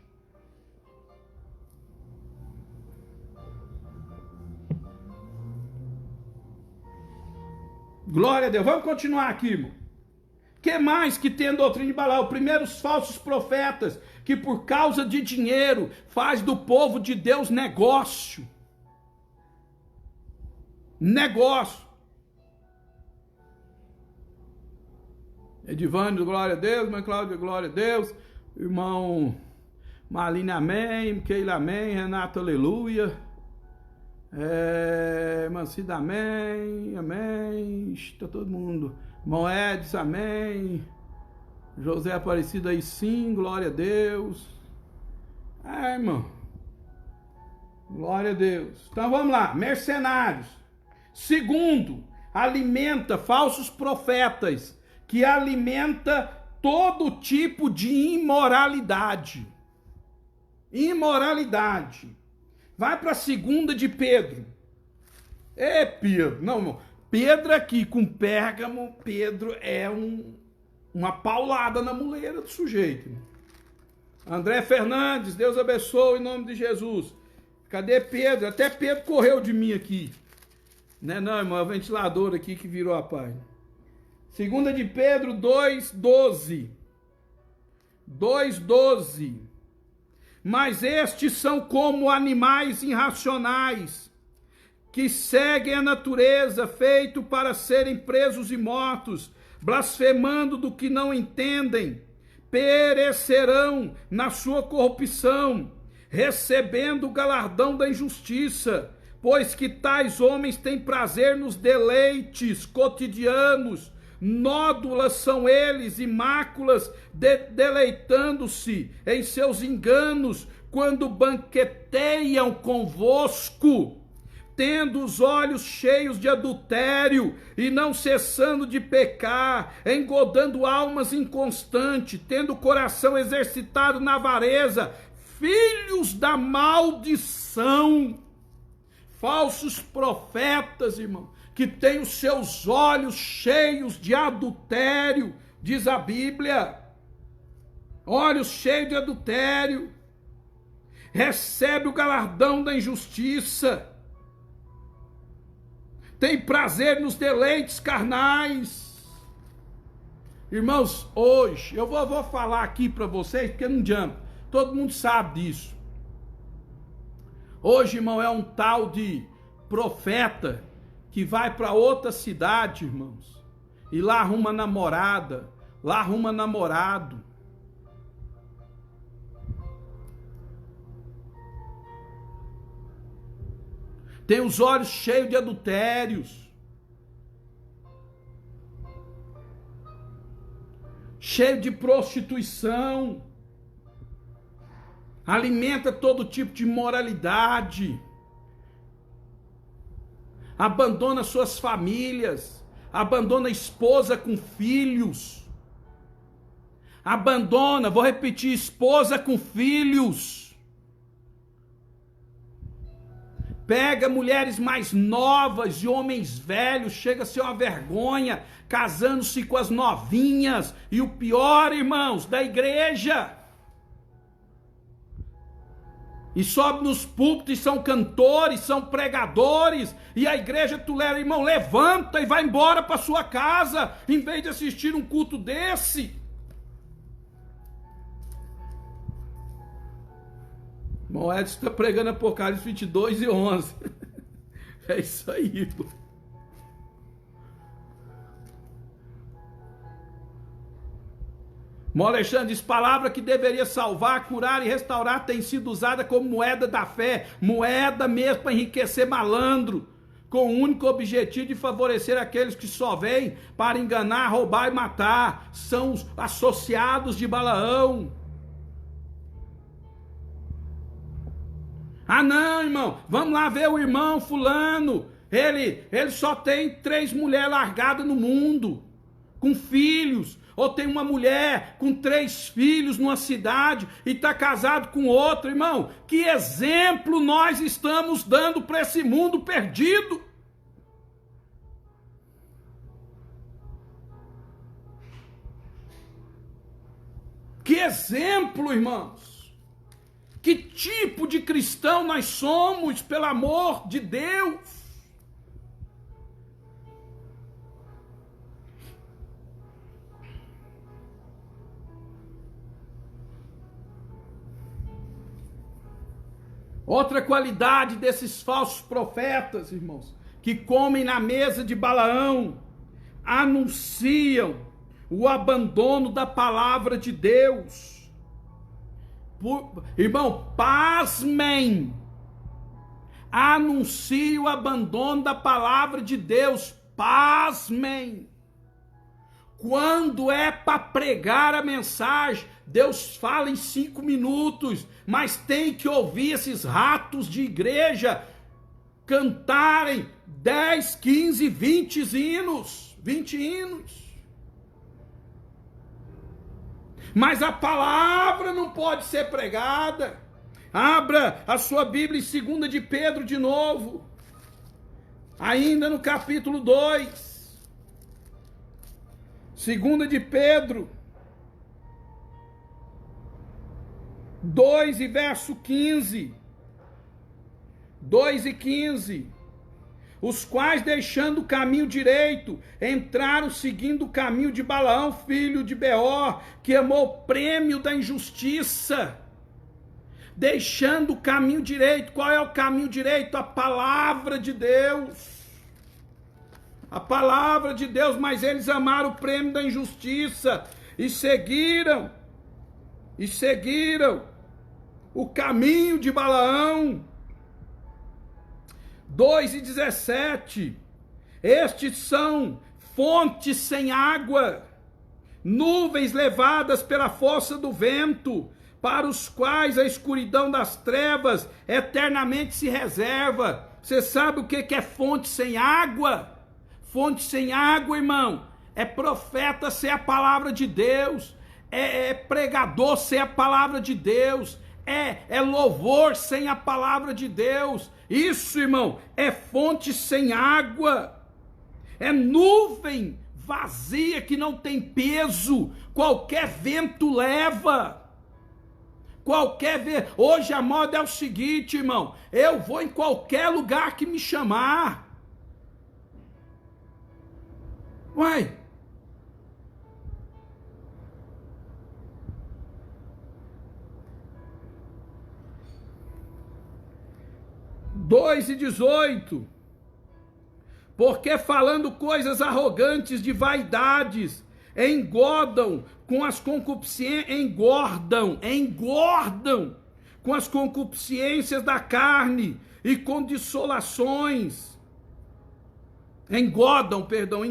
B: Glória a Deus. Vamos continuar aqui, irmão. Que mais que tem a doutrina de Balaão? Primeiro, os falsos profetas, que por causa de dinheiro faz do povo de Deus negócio. Negócio. Edivânio, glória a Deus. Mãe Cláudia, glória a Deus. Irmão Marlene, amém. Keila, amém. Renato, aleluia. Mancida, amém, amém, está todo mundo. Moedes, amém. José Aparecido aí sim, glória a Deus. Irmão, glória a Deus. Então vamos lá, mercenários. Segundo, alimenta falsos profetas, que alimenta todo tipo de imoralidade. Imoralidade. Vai para a 2 de Pedro. Pedro. Não, irmão. Pedro aqui com Pérgamo, Pedro é uma paulada na muleira do sujeito. André Fernandes, Deus abençoe em nome de Jesus. Cadê Pedro? Até Pedro correu de mim aqui. Não, irmão, é o ventilador aqui que virou a página. 2 de Pedro 2:12. 2:12. Mas estes são como animais irracionais, que seguem a natureza, feito para serem presos e mortos, blasfemando do que não entendem, perecerão na sua corrupção, recebendo o galardão da injustiça, pois que tais homens têm prazer nos deleites cotidianos, nódulas são eles e máculas, deleitando-se em seus enganos, quando banqueteiam convosco, tendo os olhos cheios de adultério e não cessando de pecar, engodando almas inconstantes, tendo o coração exercitado na avareza, filhos da maldição. Falsos profetas, irmão, que tem os seus olhos cheios de adultério, diz a Bíblia. Olhos cheios de adultério. Recebe o galardão da injustiça. Tem prazer nos deleites carnais. Irmãos, hoje, eu vou falar aqui para vocês, porque não adianta. Todo mundo sabe disso. Hoje, irmão, é um tal de profeta que vai para outra cidade, irmãos, e lá arruma namorada, lá arruma namorado. Tem os olhos cheios de adultérios, cheio de prostituição, alimenta todo tipo de imoralidade, abandona suas famílias, abandona a esposa com filhos, abandona, vou repetir, esposa com filhos, pega mulheres mais novas e homens velhos, chega a ser uma vergonha, casando-se com as novinhas, e o pior, irmãos, da igreja, e sobe nos púlpitos, são cantores, são pregadores, e a igreja, tu leva, irmão, levanta e vai embora para sua casa, em vez de assistir um culto desse. Irmão Edson está pregando Apocalipse 22 e 11. É isso aí, irmão. Irmão Alexandre diz, palavra que deveria salvar, curar e restaurar tem sido usada como moeda da fé, moeda mesmo para enriquecer malandro, com o único objetivo de favorecer aqueles que só vêm para enganar, roubar e matar, são os associados de Balaão. Ah não, irmão, vamos lá ver o irmão fulano, ele só tem 3 mulheres largadas no mundo, com filhos, ou tem uma mulher com 3 filhos numa cidade e está casado com outro, irmão. Que exemplo nós estamos dando para esse mundo perdido? Que exemplo, irmãos? Que tipo de cristão nós somos, pelo amor de Deus? Outra qualidade desses falsos profetas, irmãos, que comem na mesa de Balaão, anunciam o abandono da palavra de Deus. Irmão, pasmem, anunciam o abandono da palavra de Deus, pasmem. Quando é para pregar a mensagem, Deus fala em 5 minutos, mas tem que ouvir esses ratos de igreja cantarem 10, 15, 20 hinos, 20 hinos. Mas a palavra não pode ser pregada. Abra a sua Bíblia em 2 de Pedro de novo, ainda no capítulo 2. 2 de Pedro 2 e verso 15. 2 e 15. Os quais, deixando o caminho direito, entraram seguindo o caminho de Balaão, filho de Beor, que amou o prêmio da injustiça. Deixando o caminho direito. Qual é o caminho direito? A palavra de Deus. A palavra de Deus, mas eles amaram o prêmio da injustiça e seguiram o caminho de Balaão. 2 e 17. Estes são fontes sem água, nuvens levadas pela força do vento, para os quais a escuridão das trevas eternamente se reserva. Você sabe o que é fonte sem água? Fonte sem água, irmão, é profeta ser a palavra de Deus, é pregador ser a palavra de Deus, é louvor sem a palavra de Deus. Isso, irmão, é fonte sem água. é nuvem vazia que não tem peso, qualquer vento leva. Qualquer vento. Hoje a moda é o seguinte, irmão, eu vou em qualquer lugar que me chamar. Uai. Dois e 18. Porque falando coisas arrogantes de vaidades, engordam com as concupiscências, engordam com as concupiscências da carne e com dissolações. Engordam com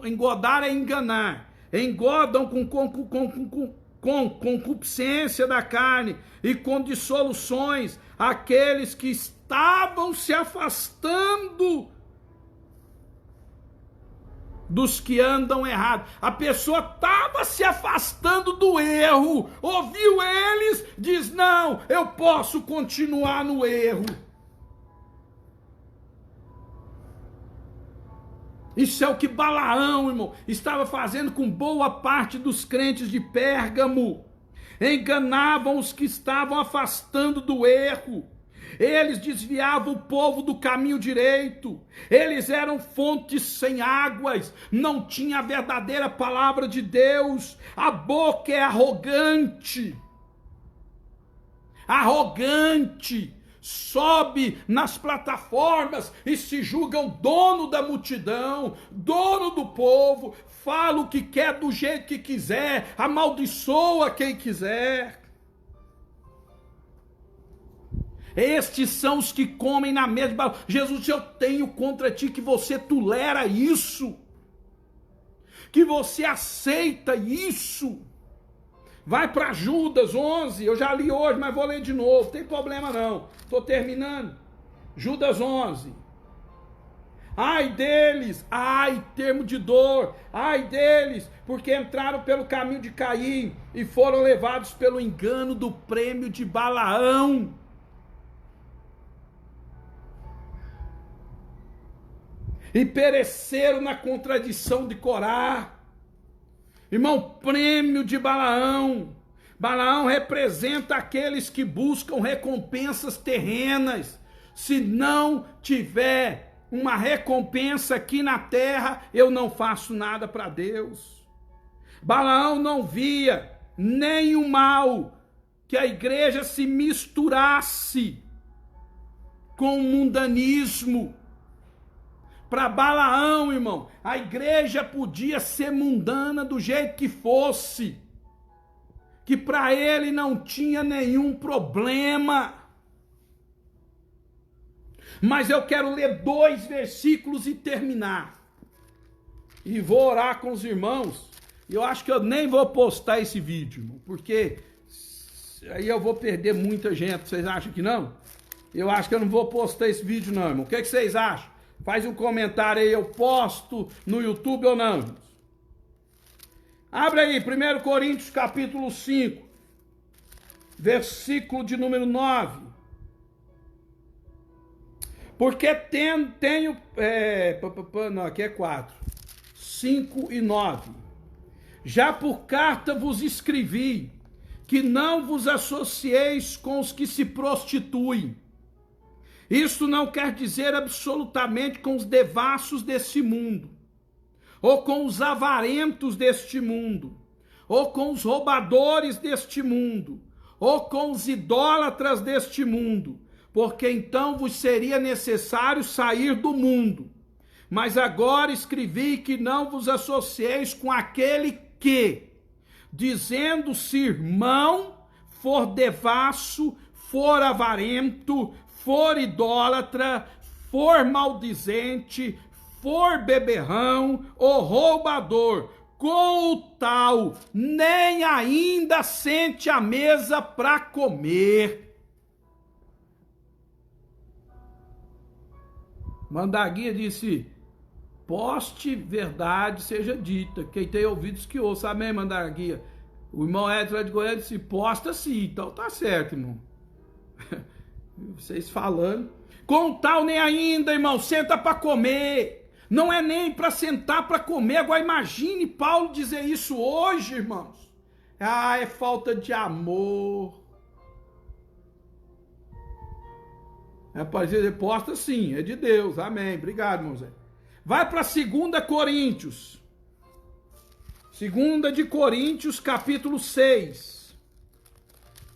B: engordar é enganar. Engordam com concupiscência da carne e com dissoluções aqueles que estavam se afastando dos que andam errado. A pessoa estava se afastando do erro, ouviu eles, diz: não, eu posso continuar no erro. Isso é o que Balaão, irmão, estava fazendo com boa parte dos crentes de Pérgamo. Enganavam os que estavam afastando do erro. Eles desviavam o povo do caminho direito. Eles eram fontes sem águas. Não tinha a verdadeira palavra de Deus. A boca é arrogante. Arrogante. Sobe nas plataformas e se julgam dono da multidão, dono do povo, fala o que quer do jeito que quiser, amaldiçoa quem quiser. Estes são os que comem na mesa de Balaão. Jesus, eu tenho contra ti que você tolera isso, que você aceita isso. Vai para Judas 11, eu já li hoje, mas vou ler de novo, não tem problema não, estou terminando. Judas 11. Ai deles, ai, termo de dor, ai deles, porque entraram pelo caminho de Caim e foram levados pelo engano do prêmio de Balaão. E pereceram na contradição de Corá. Irmão, prêmio de Balaão. Balaão representa aqueles que buscam recompensas terrenas. Se não tiver uma recompensa aqui na terra, eu não faço nada para Deus. Balaão não via nem o mal que a igreja se misturasse com o mundanismo. Para Balaão, irmão, a igreja podia ser mundana do jeito que fosse, que para ele não tinha nenhum problema. Mas eu quero ler 2 versículos e terminar. E vou orar com os irmãos. Eu acho que eu nem vou postar esse vídeo, irmão, porque aí eu vou perder muita gente. Vocês acham que não? Eu acho que eu não vou postar esse vídeo não, irmão. O que vocês acham? Faz um comentário aí, eu posto no YouTube ou não. Abre aí, 1 Coríntios capítulo 5, versículo de número 9. Porque tenho não, aqui é 4, 5 e 9. Já por carta vos escrevi, que não vos associeis com os que se prostituem. Isso não quer dizer absolutamente com os devassos deste mundo, ou com os avarentos deste mundo, ou com os roubadores deste mundo, ou com os idólatras deste mundo, porque então vos seria necessário sair do mundo. Mas agora escrevi que não vos associeis com aquele que, dizendo-se irmão, for devasso, for avarento, for idólatra, for maldizente, for beberrão ou roubador, com o tal nem ainda sente à mesa para comer. Mandaguinha disse: poste verdade seja dita, quem tem ouvidos que ouça. Amém, Mandaguinha? O irmão Edson de Goiânia disse: posta sim, então tá certo, irmão. Vocês falando. Com tal nem ainda, irmão, senta para comer. Não é nem para sentar para comer. Agora imagine Paulo dizer isso hoje, irmãos. Ah, é falta de amor. É para ser resposta sim, é de Deus. Amém. Obrigado, irmão Zé. Vai para 2 Coríntios. 2 de Coríntios, capítulo 6.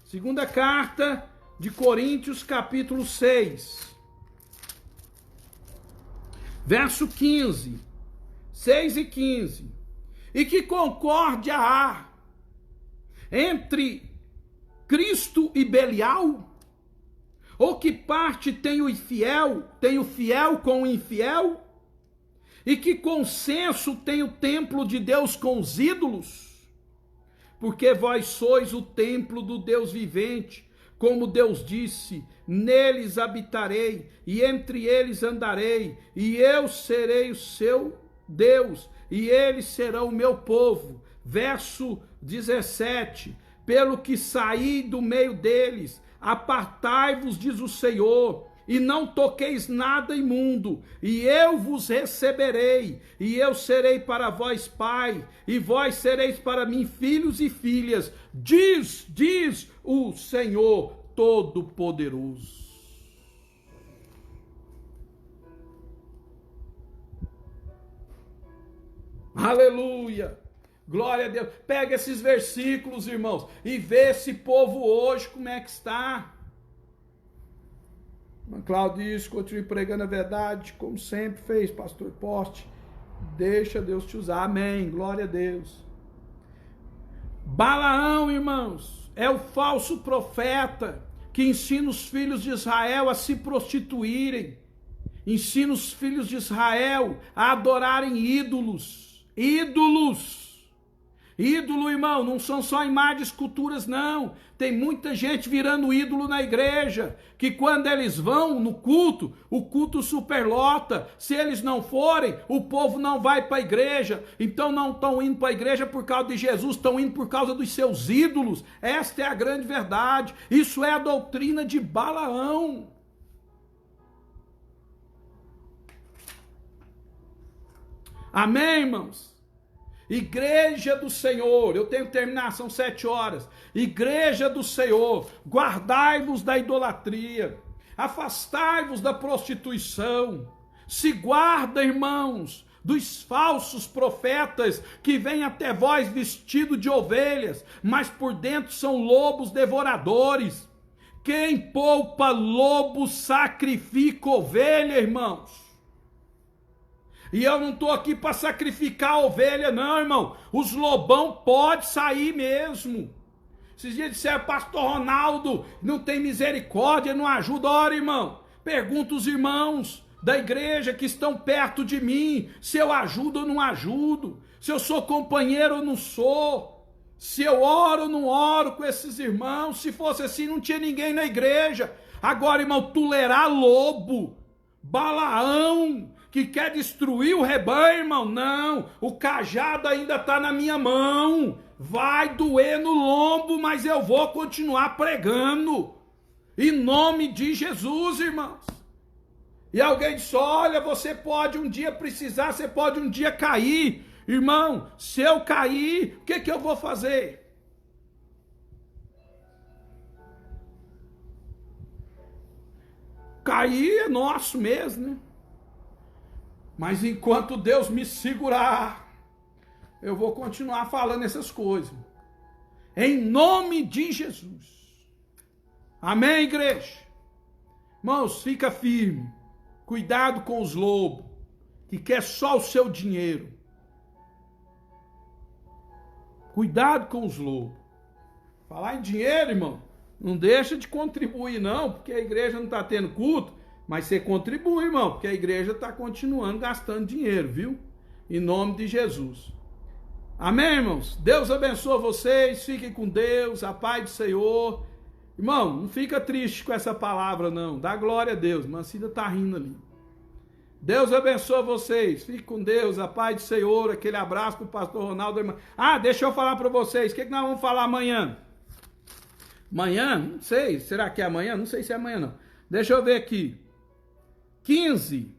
B: Segunda carta de Coríntios, capítulo 6. Verso 15. 6 e 15. E que concórdia há entre Cristo e Belial? Ou que parte tem o infiel, tem o fiel com o infiel? E que consenso tem o templo de Deus com os ídolos? Porque vós sois o templo do Deus vivente, como Deus disse, neles habitarei, e entre eles andarei, e eu serei o seu Deus, e eles serão o meu povo. Verso 17, pelo que saí do meio deles, apartai-vos, diz o Senhor, e não toqueis nada imundo, e eu vos receberei, e eu serei para vós pai, e vós sereis para mim filhos e filhas, diz o Senhor Todo-Poderoso. Aleluia! Glória a Deus. Pega esses versículos, irmãos, e vê esse povo hoje como é que está. Cláudio diz, continue pregando a verdade, como sempre fez, pastor Poste. Deixa Deus te usar. Amém. Glória a Deus. Balaão, irmãos, é o falso profeta que ensina os filhos de Israel a se prostituírem. Ensina os filhos de Israel a adorarem ídolos. Ídolos. Ídolo, irmão, não são só imagens, esculturas, não. Tem muita gente virando ídolo na igreja, que quando eles vão no culto, o culto superlota. Se eles não forem, o povo não vai para a igreja. Então não estão indo para a igreja por causa de Jesus, estão indo por causa dos seus ídolos. Esta é a grande verdade. Isso é a doutrina de Balaão. Amém, irmãos? Igreja do Senhor, eu tenho que terminar, são 7 horas. Igreja do Senhor, guardai-vos da idolatria, afastai-vos da prostituição, se guarda, irmãos, dos falsos profetas que vêm até vós vestidos de ovelhas, mas por dentro são lobos devoradores. Quem poupa lobo sacrifica ovelha, irmãos. E eu não estou aqui para sacrificar a ovelha, não, irmão. Os lobão podem sair mesmo. Esses dias disseram, pastor Ronaldo, não tem misericórdia, não ajuda. Ora, irmão, pergunta os irmãos da igreja que estão perto de mim, se eu ajudo ou não ajudo, se eu sou companheiro ou não sou, se eu oro ou não oro com esses irmãos. Se fosse assim, não tinha ninguém na igreja. Agora, irmão, tolerar lobo, Balaão, que quer destruir o rebanho, irmão, não, o cajado ainda está na minha mão, vai doer no lombo, mas eu vou continuar pregando, em nome de Jesus, irmãos. E alguém disse, olha, você pode um dia precisar, você pode um dia cair, irmão, se eu cair, o que eu vou fazer? Cair é nosso mesmo, né? Mas enquanto Deus me segurar, eu vou continuar falando essas coisas. Em nome de Jesus. Amém, igreja? Irmãos, fica firme. Cuidado com os lobos, que quer só o seu dinheiro. Cuidado com os lobos. Falar em dinheiro, irmão, não deixa de contribuir não, porque a igreja não está tendo culto. Mas você contribui, irmão, porque a igreja está continuando gastando dinheiro, viu? Em nome de Jesus. Amém, irmãos? Deus abençoe vocês, fiquem com Deus, a paz do Senhor. Irmão, não fica triste com essa palavra, não. Dá glória a Deus. Mancida está rindo ali. Deus abençoe vocês, fiquem com Deus, a paz do Senhor. Aquele abraço para o pastor Ronaldo. Irmão. Ah, deixa eu falar para vocês, o que nós vamos falar amanhã? Amanhã? Não sei, será que é amanhã? Não sei se é amanhã, não. Deixa eu ver aqui. 15.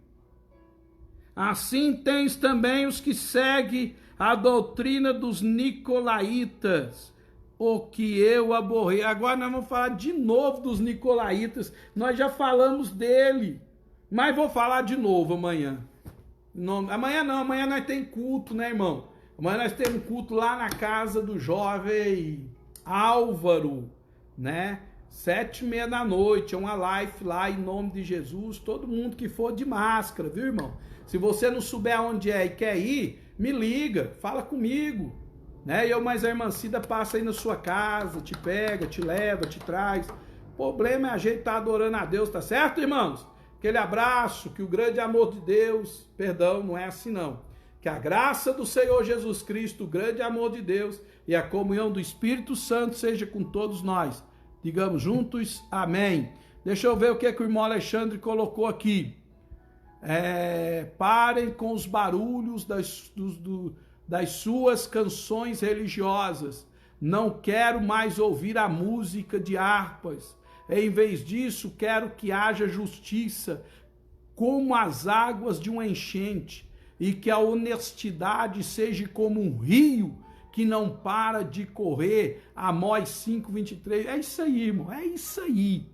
B: Assim tens também os que seguem a doutrina dos nicolaítas, o que eu aborreço. Agora nós vamos falar de novo dos nicolaítas. Nós já falamos dele, mas vou falar de novo amanhã. Amanhã não, amanhã nós temos culto, né, irmão? Amanhã nós temos culto lá na casa do jovem Álvaro, né? 7h30 da noite, é uma live lá em nome de Jesus. Todo mundo que for de máscara, viu, irmão? Se você não souber onde é e quer ir, me liga, fala comigo, né? Eu mais a irmã Cida passa aí na sua casa, te pega, te leva, te traz. O problema é a gente estar adorando a Deus, tá certo, irmãos? Aquele abraço, que o grande amor de Deus, perdão, não é assim não. Que a graça do Senhor Jesus Cristo, o grande amor de Deus e a comunhão do Espírito Santo seja com todos nós. Digamos juntos, amém. Deixa eu ver o que o irmão Alexandre colocou aqui. Parem com os barulhos das suas canções religiosas. Não quero mais ouvir a música de harpas. Em vez disso, quero que haja justiça, como as águas de uma enchente, e que a honestidade seja como um rio que não para de correr. Amós 5:23. É isso aí, irmão, é isso aí.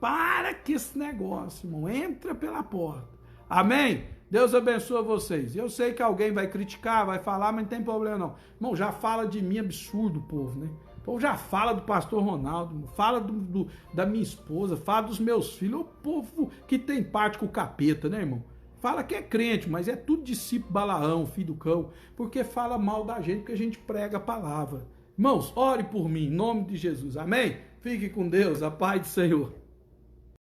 B: Para com esse negócio, irmão. Entra pela porta. Amém? Deus abençoe vocês. Eu sei que alguém vai criticar, vai falar, mas não tem problema não. Irmão, já fala de mim absurdo, povo, né? O povo já fala do pastor Ronaldo, fala da minha esposa, fala dos meus filhos. O povo que tem parte com o capeta, né, irmão? Fala que é crente, mas é tudo discípulo Balaão, filho do cão, porque fala mal da gente, porque a gente prega a palavra. Irmãos, ore por mim, em nome de Jesus. Amém? Fique com Deus, a paz do Senhor.